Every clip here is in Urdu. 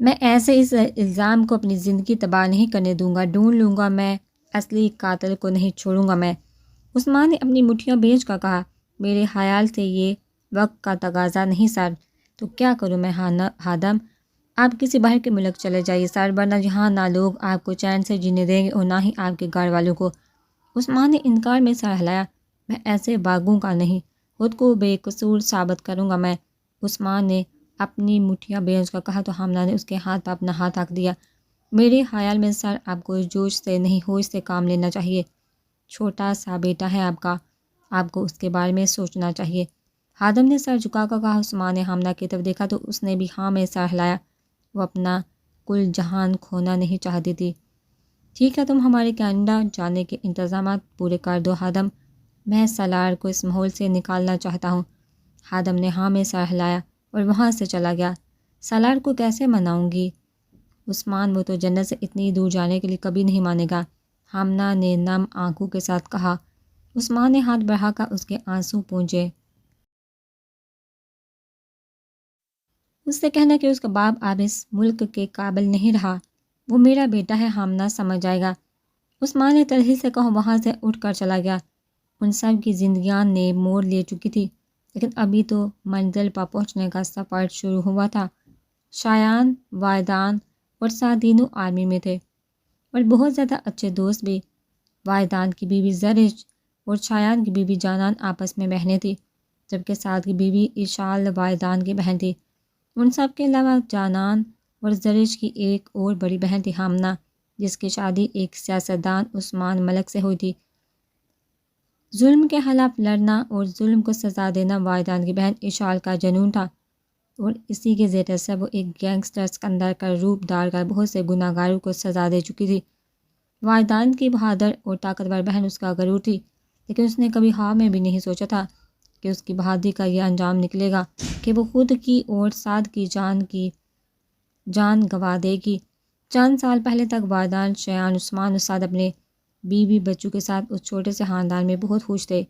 میں ایسے اس الزام کو اپنی زندگی تباہ نہیں کرنے دوں گا، ڈھونڈ لوں گا، میں اصلی قاتل کو نہیں چھوڑوں گا میں۔ عثمان نے اپنی مٹھیاں بھیج کر کہا، میرے خیال سے یہ وقت کا تقاضا نہیں سر۔ تو کیا کروں میں ہادم؟ آپ کسی باہر کے ملک چلے جائیے سر، ورنہ یہاں نہ لوگ آپ کو چین سے جینے دیں گے اور نہ ہی آپ کے گھر والوں کو۔ عثمان نے انکار میں سر ہلایا، میں ایسے باغوں کا نہیں، خود کو بے قصور ثابت کروں گا میں۔ عثمان نے اپنی مٹھیاں بھیج کر کہا تو حملہ نے اس کے ہاتھ پر اپنا ہاتھ رکھ دیا۔ میرے خیال میں سر آپ کو جوش سے نہیں ہوش سے کام لینا چاہیے۔ چھوٹا سا بیٹا ہے آپ کا، آپ کو اس کے بارے میں سوچنا چاہیے۔ خادم نے سر جھکا کر کہا۔ عثمان نے حملہ کی طرف دیکھا تو اس نے بھی ہاں میں سر ہلایا۔ وہ اپنا کل جہان کھونا نہیں چاہتی تھی۔ ٹھیک ہے، تم ہمارے کینیڈا جانے کے انتظامات پورے کر دو خادم، میں سالار کو اس ماحول سے نکالنا چاہتا ہوں۔ خادم نے ہاں میں سر ہلایا اور وہاں سے چلا گیا۔ سالار کو کیسے مناؤں گی؟ عثمان، وہ تو جنت سے اتنی دور جانے کے لیے کبھی نہیں مانے گا، حمنا نے نم آنکھوں کے ساتھ کہا۔ عثمان نے ہاتھ بڑھا کر اس کے آنسو پونچھے۔ اس سے کہنا کہ اس کا باپ اب اس ملک کے قابل نہیں رہا، وہ میرا بیٹا ہے، حمنا سمجھ جائے گا۔ عثمان نے تلخی سے کہا، وہاں سے اٹھ کر چلا گیا۔ ان سب کی زندگیاں نے موڑ لے چکی تھی، لیکن ابھی تو منزل پر پہنچنے کا سفر شروع ہوا تھا۔ شایان، وائدان اور سعدینو آرمی میں تھے اور بہت زیادہ اچھے دوست بھی۔ وائدان کی بیوی زرش اور شایان کی بیوی جانان آپس میں بہنیں تھیں، جبکہ سعد کی بیوی اشال وائدان کی بہن تھی۔ ان سب کے علاوہ جانان اور زرش کی ایک اور بڑی بہن تھی حمنا، جس کی شادی ایک سیاستدان عثمان ملک سے ہوئی تھی۔ ظلم کے خلاف لڑنا اور ظلم کو سزا دینا وائدان کی بہن اشال کا جنون تھا، اور اسی کے زیر اثر وہ ایک گینگسٹر سکندر کا روپ ڈال کر بہت سے گناہ گاروں کو سزا دے چکی تھی۔ وائدان کی بہادر اور طاقتور بہن اس کا غرور تھی، لیکن اس نے کبھی خواب میں بھی نہیں سوچا تھا کہ اس کی بہادری کا یہ انجام نکلے گا کہ وہ خود کی اور سعد کی جان گنوا دے گی۔ چند سال پہلے تک وائدان، شایان، عثمان اور سعد اپنے بیوی بچوں کے ساتھ اس چھوٹے سے خاندان میں بہت خوش تھے،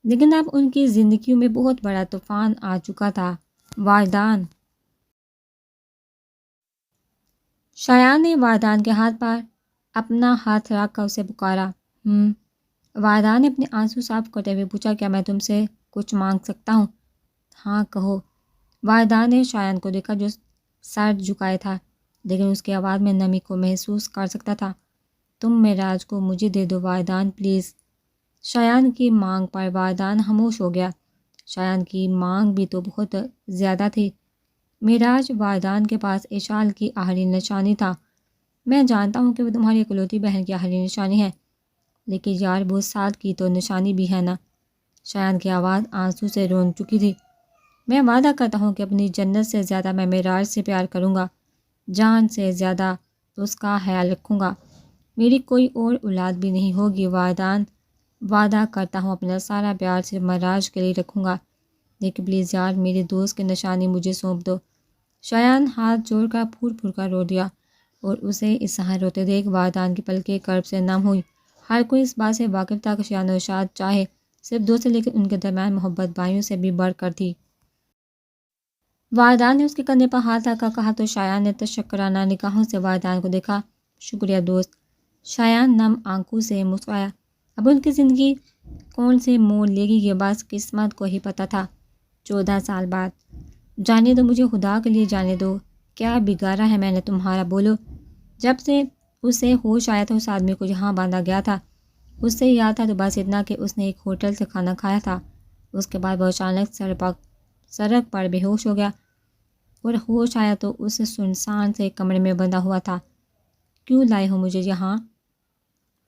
لیکن اب ان کی زندگیوں میں بہت بڑا طوفان آ چکا تھا۔ وائدان، شایان نے وائدان کے ہاتھ پر اپنا ہاتھ رکھ کر اسے پکارا۔ وائدان نے اپنے آنسو صاف کرتے ہوئے پوچھا، کیا میں تم سے کچھ مانگ سکتا ہوں؟ ہاں کہو۔ وائدان نے شایان کو دیکھا جو سر جھکائے تھا، لیکن اس کی آواز میں نمی کو محسوس کر سکتا تھا۔ تم معراج کو مجھے دے دو وائدان پلیز۔ شایان کی مانگ پر وائدان خاموش ہو گیا۔ شایان کی مانگ بھی تو بہت زیادہ تھی۔ معراج وائدان کے پاس اشال کی آخری نشانی تھا۔ میں جانتا ہوں کہ وہ تمہاری اکلوتی بہن کی آخری نشانی ہے، لیکن یار وہ سعد کی تو نشانی بھی ہے نا۔ شایان کی آواز آنسو سے رون چکی تھی۔ میں وعدہ کرتا ہوں کہ اپنی جنت سے زیادہ میں معراج سے پیار کروں گا، جان سے زیادہ اس کا خیال رکھوں گا۔ میری کوئی اور اولاد بھی نہیں ہوگی وائدان، وعدہ کرتا ہوں اپنا سارا پیار صرف معراج کے لیے رکھوں گا، لیکن پلیز یار میرے دوست کی نشانی مجھے سونپ دو۔ شایان ہاتھ جوڑ کر پھور پھور کر رو دیا، اور اسے اس طرح روتے دیکھ وائدان کی پلکیں کرب سے نم ہوئی۔ ہر کوئی اس بات سے واقف تھا کہ شایان اور شاد چاہے صرف دوست تھے، لیکن ان کے درمیان محبت بھائیوں سے بھی بڑھ کر تھی۔ وائدان نے اس کے کندھے پر ہاتھ رکھ کر کہا تو شایان نے تشکرانہ نگاہوں سے وائدان کو دیکھا۔ شکریہ دوست۔ شایان نم آنکھوں سے مسکرایا۔ اب ان کی زندگی کون سے موڑ لے گی یہ بس قسمت کو ہی پتہ تھا۔ 14 سال بعد۔ جانے دو مجھے، خدا کے لیے جانے دو، کیا بگاڑا ہے میں نے تمہارا؟ بولو۔ جب سے اسے ہوش آیا تھا اس آدمی کو جہاں باندھا گیا تھا اس سے یاد تھا تو بس اتنا کہ اس نے ایک ہوٹل سے کھانا کھایا تھا۔ اس کے بعد وہ اچانک سڑک پر بے ہوش ہو گیا، اور ہوش آیا تو اس سنسان سے کمرے میں بندھا ہوا تھا۔ کیوں لائے ہو مجھے یہاں؟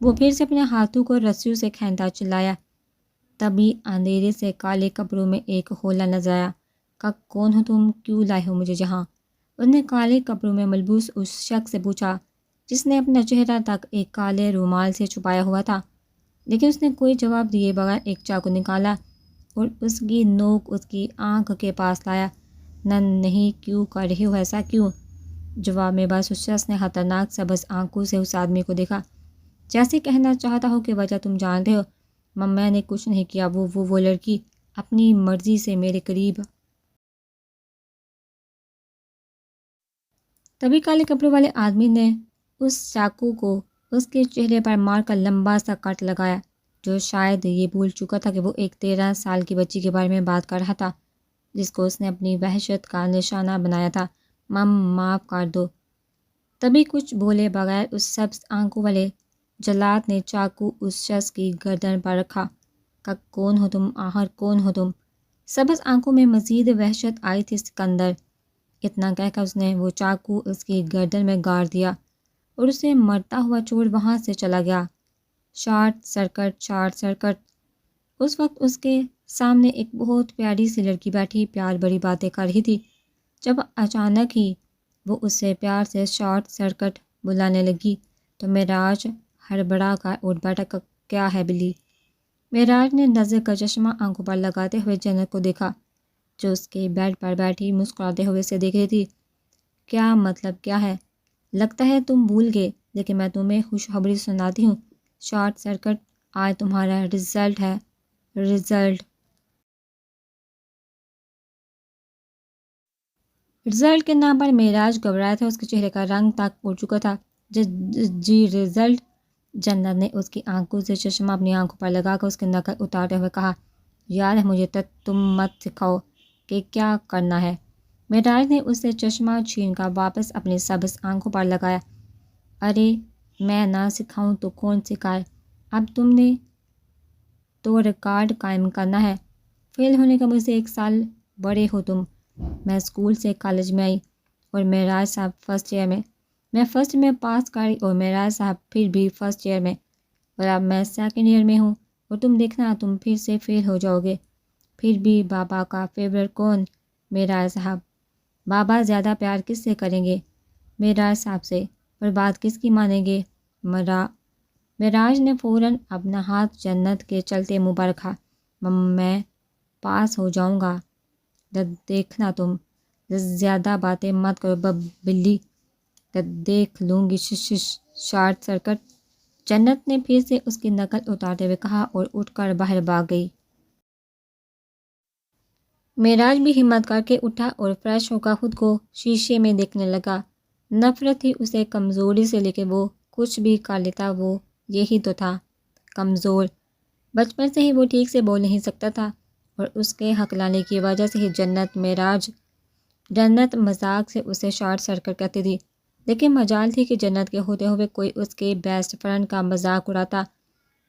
وہ پھر سے اپنے ہاتھوں کو رسیوں سے کھینچتا چلایا۔ تبھی اندھیرے سے کالے کپڑوں میں ایک ہولا نظر آیا۔ کون ہو تم؟ کیوں لائے ہو مجھے یہاں؟ اس نے کالے کپڑوں میں ملبوس اس شخص سے پوچھا جس نے اپنا چہرہ تک ایک کالے رومال سے چھپایا ہوا تھا، لیکن اس نے کوئی جواب دیے بغیر ایک چاقو نکالا اور اس کی نوک اس کی آنکھ کے پاس لایا۔ نہیں، کیوں کر رہے ہو ایسا کیوں؟ جواب میں بس اس شخص نے خطرناک سبز آنکھوں سے اس آدمی کو دیکھا، جیسے کہنا چاہتا ہو کہ وجہ تم جانتے ہو۔ میں نے کچھ نہیں کیا، وہ لڑکی اپنی مرضی سے میرے قریب تبھی کالے کپڑوں والے آدمی نے اس چاقو کو اس کے چہرے پر مار کر لمبا سا کٹ لگایا، جو شاید یہ بھول چکا تھا کہ وہ ایک 13 سال کی بچی کے بارے میں بات کر رہا تھا، جس کو اس نے اپنی وحشت کا نشانہ بنایا تھا۔ مم، معاف کر دو۔ تبھی کچھ بولے بغیر اس سبز آنکھوں والے جلاد نے چاقو اس شخص کی گردن پر رکھا۔ کون ہو تم؟ آخر کون ہو تم؟ سبز آنکھوں میں مزید وحشت آئی تھی۔ سکندر۔ اتنا کہہ کر اس نے وہ چاقو اس کی گردن میں گاڑ دیا اور اسے مرتا ہوا چور وہاں سے چلا گیا۔ Short circuit, short circuit. اس وقت اس کے سامنے ایک بہت پیاری سی لڑکی بیٹھی پیار بڑی باتیں کر رہی تھی، جب اچانک ہی وہ اس سے پیار سے شارٹ سرکٹ بلانے لگی تو معراج ہڑبڑا کر اٹھ بیٹھا۔ کیا ہے بلی؟ معراج نے نظر کا چشمہ آنکھوں پر لگاتے ہوئے جنت کو دیکھا، جو اس کے بیڈ پر بیٹھی مسکراتے ہوئے اسے دیکھ رہی تھی۔ کیا مطلب کیا ہے؟ لگتا ہے تم بھول گئے، لیکن میں تمہیں خوشخبری سناتی ہوں۔ شارٹ سرکٹ، آج تمہارا رزلٹ ہے۔ رزلٹ کے نام پر معراج گھبرایا تھا، اس کے چہرے کا رنگ تک اڑ چکا تھا۔ جی رزلٹ؟ جنت نے اس کی آنکھوں سے چشمہ اپنی آنکھوں پر لگا کر اس کی نقل اتارتے ہوئے کہا، یاد ہے مجھے تم مت سکھاؤ کہ کیا کرنا ہے۔ معراج نے اس سے چشمہ چھین کر واپس اپنی سبز آنکھوں پر لگایا۔ ارے میں نہ سکھاؤں تو کون سکھائے؟ اب تم نے تو ریکارڈ قائم کرنا ہے۔ فیل ہونے کا مجھ سے 1 سال بڑے ہو تم۔ میں اسکول سے کالج میں آئی اور معراج صاحب فرسٹ ایئر میں فرسٹ میں پاس کری اور معراج صاحب پھر بھی فرسٹ ایئر میں، اور اب میں سیکنڈ ایئر میں ہوں اور تم دیکھنا تم پھر سے فیل ہو جاؤ گے۔ پھر بھی بابا کا فیورٹ کون؟ معراج صاحب۔ بابا زیادہ پیار کس سے کریں گے؟ معراج صاحب سے۔ اور بات کس کی مانیں گے؟ معراج نے فوراً اپنا ہاتھ جنت کے چلتے منہ پر رکھا۔ میں پاس ہو جاؤں گا، دیکھنا تم۔ زیادہ باتیں مت کرو بلی، دیکھ لوں گی۔ شارٹ سرکٹ، جنت نے پھر سے اس کی نقل اتارتے ہوئے کہا اور اٹھ کر باہر بھاگ گئی۔ معراج بھی ہمت کر کے اٹھا اور فریش ہو کر خود کو شیشے میں دیکھنے لگا۔ نفرت تھی اسے کمزوری سے، لیکن وہ کچھ بھی کر لیتا وہ یہی تو تھا، کمزور۔ بچپن سے ہی وہ ٹھیک سے بول نہیں سکتا تھا اور اس کے ہکلانے کی وجہ سے ہی جنت مذاق سے اسے شارٹ سرکٹ کہتی تھی، لیکن مجال تھی کہ جنت کے ہوتے ہوئے کوئی اس کے بیسٹ فرینڈ کا مذاق اڑاتا۔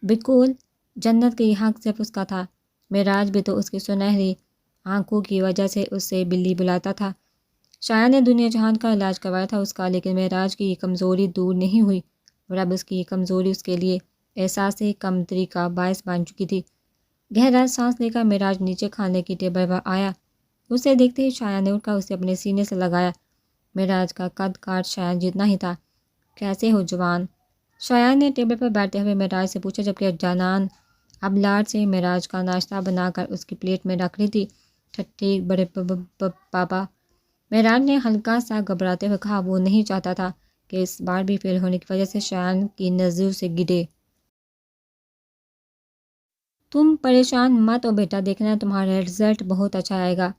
بالکل، جنت کا یہ حق صرف اس کا تھا۔ معراج بھی تو اس کی سنہری آنکھوں کی وجہ سے اسے بلی بلاتا تھا۔ شایان نے دنیا جہان کا علاج کروایا تھا اس کا، لیکن معراج کی یہ کمزوری دور نہیں ہوئی اور اب اس کی یہ کمزوری اس کے لیے احساس کمتری کا باعث بن چکی تھی۔ گہرا سانس لے کر معراج نیچے کھانے کی ٹیبل پر آیا۔ اسے دیکھتے ہی شایان نے اٹھ کر اسے اپنے سینے سے لگایا۔ معراج کا قد کاٹ شایان جتنا ہی تھا۔ کیسے ہو جوان؟ شایان نے ٹیبل پر بیٹھتے ہوئے معراج سے پوچھا، جبکہ جنان اب لاڈ سے معراج کا ناشتہ بنا کر اس کی پلیٹ میں رکھ رہی تھی۔ ٹھیک بڑے پاپا، معراج نے ہلکا سا گھبراتے ہوئے کہا۔ وہ نہیں چاہتا تھا کہ اس بار بھی فیل ہونے کی وجہ سے شایان کی نظروں سے گرے۔ تم پریشان مت ہو بیٹا، دیکھنا تمہارا رزلٹ بہت اچھا آئے گا۔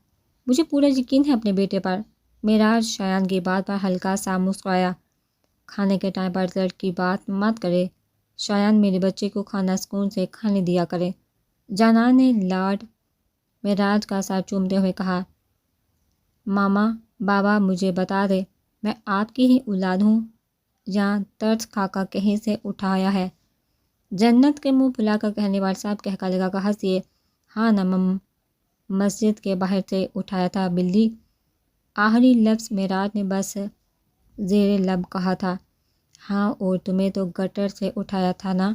مجھے پورا یقین ہے اپنے بیٹے پر۔ معراج شایان کی بات پر ہلکا سا مسکرایا۔ کھانے کے ٹائم پر رزلٹ کی بات مت کرے شایان، میرے بچے کو کھانا سکون سے کھانے دیا کرے۔ جنان نے لاڈ معراج کا سر چومتے ہوئے کہا۔ ماما، بابا مجھے بتا دے، میں آپ کی ہی اولاد ہوں یا ترس کھا کر کہیں سے اٹھایا ہے؟ جنت کے منہ پھلا کر کہنے والے صاحب کہکا لگا کر ہنسی۔ ہاں نمم، مسجد کے باہر سے اٹھایا تھا بلی۔ آخری لفظ معراج نے بس زیر لب کہا تھا۔ ہاں، اور تمہیں تو گٹر سے اٹھایا تھا نا؟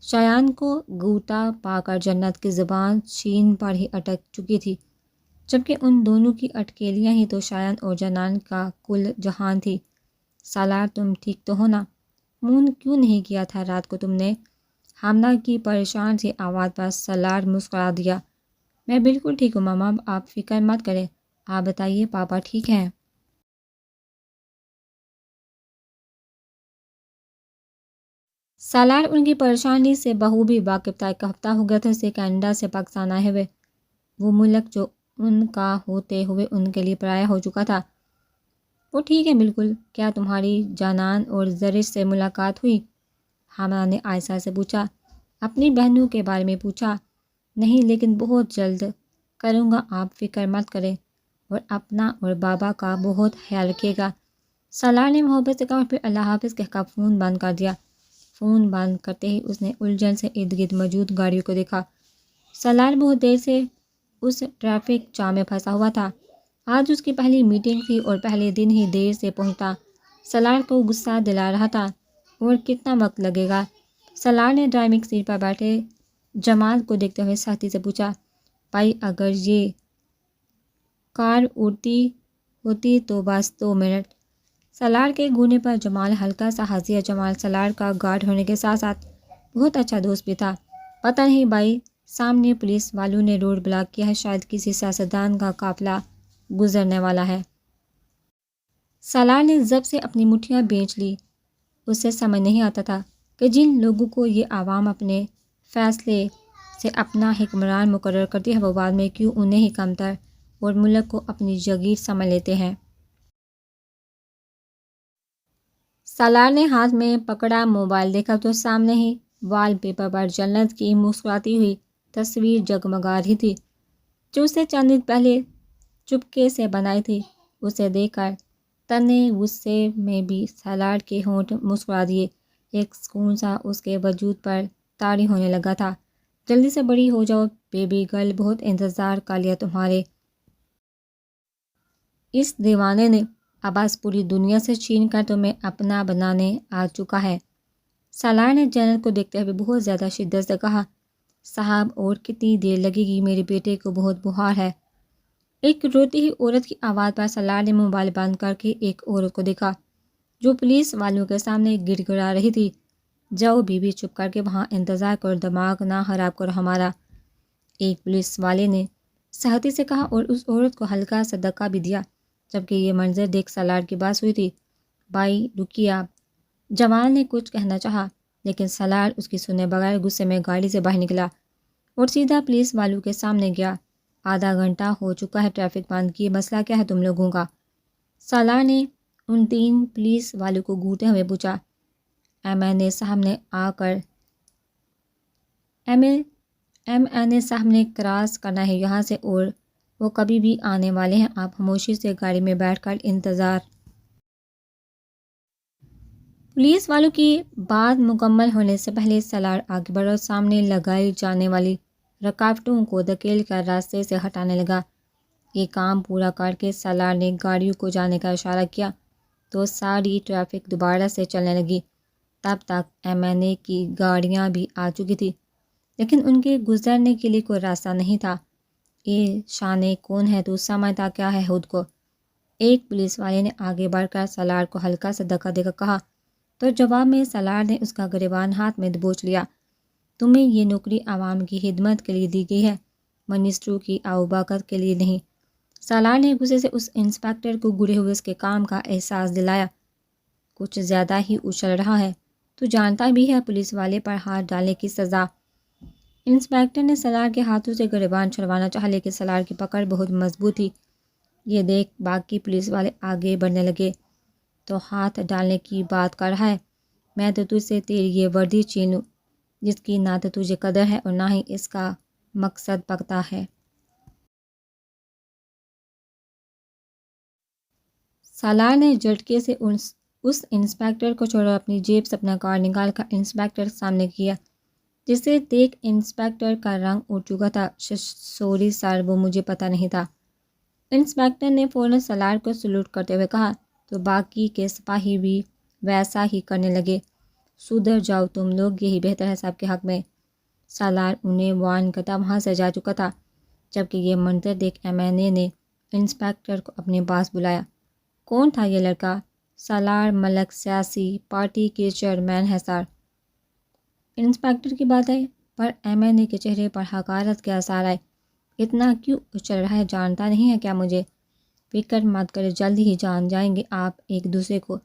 شایان کو غوطہ پا کر جنت کی زبان چین پر ہی اٹک چکی تھی، جبکہ ان دونوں کی اٹکیلیاں ہی تو شایان اور جنان کا کل جہان تھی۔ سالار، تم ٹھیک تو ہو نا؟ فون کیوں نہیں کیا تھا رات کو تم نے؟ حاملہ کی پریشان سی آواز پر سالار مسکرا دیا۔ میں بالکل ٹھیک ہوں ماما، آپ فکر مت کریں۔ آپ بتائیے پاپا ٹھیک ہیں؟ سالار ان کی پریشانی سے بخوبی واقف تھا۔ 1 ہفتہ ہو گیا تھا اسے کینیڈا سے پاکستان آئے ہوئے۔ وہ ملک جو ان کا ہوتے ہوئے ان کے لیے پرایا ہو چکا تھا۔ وہ ٹھیک ہے بالکل. کیا تمہاری جانان اور زرش سے ملاقات ہوئی؟ حامدہ نے عائشہ سے پوچھا. اپنی بہنوں کے بارے میں پوچھا؟ نہیں لیکن بہت جلد کروں گا، آپ فکر مت کریں، اور اپنا اور بابا کا بہت خیال رکھیے گا. سالار نے محبت سے کہا اور پھر اللہ حافظ کہہ کر فون بند کر دیا. فون بند کرتے ہی اس نے الجھن سے ارد گرد موجود گاڑیوں کو دیکھا. سالار بہت دیر سے اس ٹریفک جام میں پھنسا ہوا تھا. آج اس کی پہلی میٹنگ تھی اور پہلے دن ہی دیر سے پہنچا. سالار کو غصہ دلا رہا تھا. اور کتنا وقت لگے گا؟ سالار نے ڈرائیونگ سیٹ پر بیٹھے جمال کو دیکھتے ہوئے سختی سے پوچھا. بھائی اگر یہ کار اڑتی ہوتی تو بس 2 منٹ. سالار کے گھونے پر جمال ہلکا سا ہنسیا. جمال سالار کا گارڈ ہونے کے ساتھ ساتھ بہت اچھا دوست بھی تھا. پتہ نہیں بھائی، سامنے پولیس والوں نے روڈ بلاک کیا ہے، شاید کسی سیاستدان کا قافلہ گزرنے والا ہے. سالار نے ضبط سے اپنی مٹھیاں بھینچ لی. اسے سمجھ نہیں آتا تھا کہ جن لوگوں کو یہ عوام اپنے فیصلے سے اپنا حکمران مقرر کرتی ہے وہ بعد میں کیوں انہیں ہی کمتر اور ملک کو اپنی جگیر سمجھ لیتے ہیں. سالار نے ہاتھ میں پکڑا موبائل دیکھا تو سامنے ہی وال پیپر پر جنت کی مسکراتی ہوئی تصویر جگمگا رہی تھی جو اسے چند دن پہلے چپکے سے بنائی تھی. اسے دیکھ کر تنے غصے میں بھی سالار کے ہونٹ مسکرا دیے. ایک سکون سا اس کے وجود پر طاری ہونے لگا تھا. جلدی سے بڑی ہو جاؤ بیبی گرل، بہت انتظار کر لیا تمہارے اس دیوانے نے. آواز پوری دنیا سے چھین کر تمہیں اپنا بنانے آ چکا ہے. سالار نے جنت کو دیکھتے ہوئے بہت زیادہ شدت سے کہا. صاحب اور کتنی دیر لگے گی؟ میرے بیٹے کو بہت بخار ہے. ایک روتی ہوئی عورت کی آواز پر سالار نے موبائل بند کر کے ایک عورت کو دیکھا جو پولیس والوں کے سامنے گڑ گڑا رہی تھی. جاؤ بیوی، چپ کر کے وہاں انتظار کرو، دماغ نہ خراب کرو ہمارا، ایک پولیس والے نے سختی سے کہا اور اس عورت کو ہلکا سا دھکا بھی دیا. جبکہ یہ منظر دیکھ سالار کی بات ہوئی تھی. بھائی رکیے آپ. جمال نے کچھ کہنا چاہا لیکن سالار اس کی سنے بغیر غصے میں گاڑی سے باہر نکلا اور سیدھا پولیس والوں کے سامنے گیا. آدھا گھنٹہ ہو چکا ہے ٹریفک بند کیے، مسئلہ کیا ہے تم لوگوں کا؟ سالار نے ان 3 پولیس والوں کو گھورتے ہوئے پوچھا. ایم این اے صاحب نے آ کر ایم این اے صاحب نے کراس کرنا ہے یہاں سے اور وہ کبھی بھی آنے والے ہیں. آپ خاموشی سے گاڑی میں بیٹھ کر انتظار. پولیس والوں کی بات مکمل ہونے سے پہلے سالار آگے بڑھا اور سامنے لگائی جانے والی رکاوٹوں کو دھکیل کر راستے سے ہٹانے لگا. یہ کام پورا کر کے سالار نے گاڑیوں کو جانے کا اشارہ کیا تو ساری ٹریفک دوبارہ سے چلنے لگی. تب تک ایم این اے کی گاڑیاں بھی آ چکی تھی لیکن ان کے گزرنے کے لیے کوئی راستہ نہیں تھا. یہ شانے کون ہے؟ تو سمجھتا کیا ہے خود کو؟ ایک پولیس والے نے آگے بڑھ کر سالار کو ہلکا سا دھکا دے کر کہا تو جواب میں سالار نے اس کا گریبان ہاتھ میں دبوچ لیا. تمہیں یہ نوکری عوام کی خدمت کے لیے دی گئی ہے، منسٹروں کی آؤباکت کے لیے نہیں. سالار نے غصے سے اس انسپیکٹر کو گڑے ہوئے اس کے کام کا احساس دلایا. کچھ زیادہ ہی اچھل رہا ہے، تو جانتا بھی ہے پولیس والے پر ہاتھ ڈالنے کی سزا. انسپیکٹر نے سالار کے ہاتھوں سے گریبان چھڑوانا چاہا لیکن سالار کی پکڑ بہت مضبوط تھی. یہ دیکھ باقی پولیس والے آگے بڑھنے لگے. تو ہاتھ ڈالنے کی بات کر رہا ہے؟ میں تو تجھ سے تیری یہ وردی چھین لوں جس کی نہ تو تجھے قدر ہے اور نہ ہی اس کا مقصد پکتا ہے. سالار نے جھٹکے سے اس انسپیکٹر کو چھوڑا اور اپنی جیب سے اپنا کارڈ نکال کر انسپیکٹر سامنے کیا جسے دیکھ انسپیکٹر کا رنگ اٹھ چکا تھا. سوری سر، وہ مجھے پتہ نہیں تھا. انسپیکٹر نے فوراً سالار کو سلوٹ کرتے ہوئے کہا تو باقی کے سپاہی بھی ویسا ہی کرنے لگے. سدھر جاؤ تم لوگ، یہی بہتر ہے سب کے حق میں. سالار انہیں وارن کرتا وہاں سے جا چکا تھا. جبکہ یہ منظر دیکھ ایم این اے نے انسپیکٹر کو اپنے پاس بلایا. کون تھا یہ لڑکا؟ سالار ملک سیاسی پارٹی کے چیئرمین ہے سر. انسپیکٹر کی بات ہے پر ایم این اے کے چہرے پر حقارت کے آثار آئے. اتنا کیوں اچھل رہا ہے؟ جانتا نہیں ہے کیا مجھے؟ فکر مت کرے، جلد ہی جان جائیں گے آپ ایک دوسرے کو.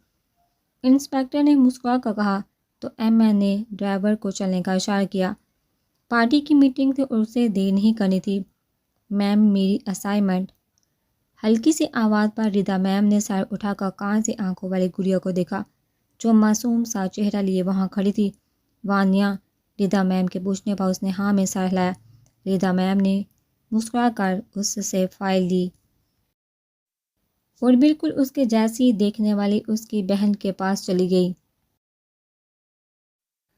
انسپیکٹر نے مسکرا کر کہا تو ایم این اے ڈرائیور کو چلنے کا اشارہ کیا. پارٹی کی میٹنگ تھی اور اسے دیر نہیں کرنی تھی. میم میری اسائنمنٹ. ہلکی سی آواز پر ردا میم نے سر اٹھا کر کان سے آنکھوں والی گڑیا کو دیکھا جو معصوم سا چہرہ لیے وہاں کھڑی تھی۔ وانیا، ردا میم کے پوچھنے پر اس نے ہاں میں سر ہلایا۔ ردا میم نے مسکرا کر اس سے فائل لی اور بالکل اس کے جیسی دیکھنے والی اس کی بہن کے پاس چلی گئی۔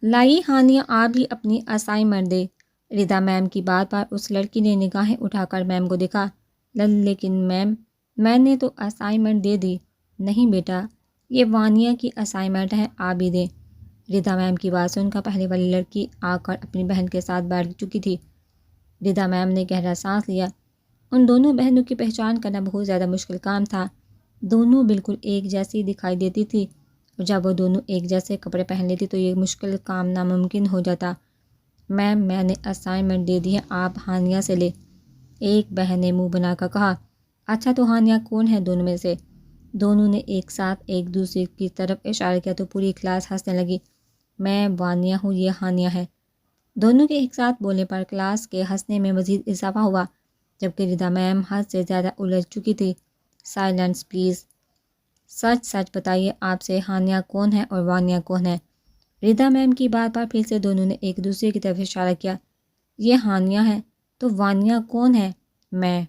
لائی ہانیہ، آپ بھی اپنی اسائنمنٹ دے۔ ردا میم کی بات پر اس لڑکی نے نگاہیں اٹھا کر میم کو دیکھا۔ لیکن میم، میں نے تو اسائنمنٹ دے دی۔ نہیں بیٹا، یہ وانیہ کی اسائنمنٹ ہے، آپ بھی دیں۔ ردا میم کی بات سن کر پہلے والی لڑکی آ کر اپنی بہن کے ساتھ بیٹھ چکی تھی۔ ردا میم نے گہرا سانس لیا۔ ان دونوں بہنوں کی پہچان کرنا بہت زیادہ مشکل کام تھا۔ دونوں بالکل ایک جیسی دکھائی دیتی تھی اور جب وہ دونوں ایک جیسے کپڑے پہن لیتی تو یہ مشکل کام ناممکن ہو جاتا۔ میم، میں نے اسائنمنٹ دے دی ہے، آپ ہانیہ سے لے۔ ایک بہن نے منہ بنا کر کہا۔ اچھا تو ہانیہ کون ہے دونوں میں سے؟ دونوں نے ایک ساتھ ایک دوسرے کی طرف اشارہ کیا تو پوری کلاس ہنسنے لگی۔ میں وانیہ ہوں، یہ ہانیہ ہے۔ دونوں کے ایک ساتھ بولنے پر کلاس کے ہنسنے میں مزید اضافہ ہوا جبکہ ردا میم حد سے زیادہ الجھ چکی تھی۔ Silence please. سچ سچ بتائیے، آپ سے ہانیہ کون ہے اور وانیہ کون ہے؟ ردا میم کی بات پر پھر سے دونوں نے ایک دوسرے کی طرف اشارہ کیا۔ یہ ہانیہ ہے تو وانیہ کون ہے؟ میں۔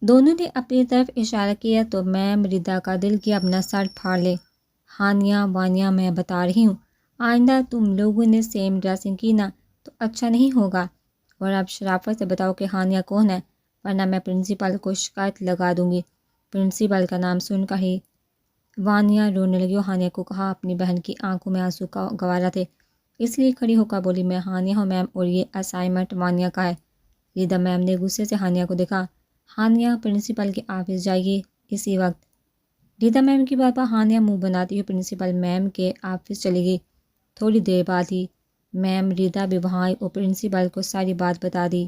دونوں نے اپنی طرف اشارہ کیا تو میم ردا کا دل کیا اپنا سر پھاڑ لے۔ ہانیہ، وانیہ، میں بتا رہی ہوں، آئندہ تم لوگوں نے سیم ڈریسنگ کی نا تو اچھا نہیں ہوگا۔ اور اب شرافت سے بتاؤ کہ ہانیہ کون ہے، ورنہ میں پرنسپل کو شکایت لگا دوں گی۔ پرنسپل کا نام سن کر ہی وانیہ رونے لگی اور ہانیہ کو کہا اپنی بہن کی آنکھوں میں آنسو کا گوارا تھے، اس لیے کھڑی ہو کر بولی، میں ہانیہ ہوں میم اور یہ اسائنمنٹ وانیہ کا ہے۔ ردا میم نے غصے سے ہانیہ کو دیکھا۔ ہانیہ، پرنسپل کے آفس جائیے اسی وقت۔ ردا میم کی بات پر ہانیہ منہ بناتی ہوئی پرنسپل میم کے آفس چلی گئی۔ تھوڑی دیر بعد ہی میم ردا بھی وہاں آئی اور پرنسپل کو ساری بات بتا دی۔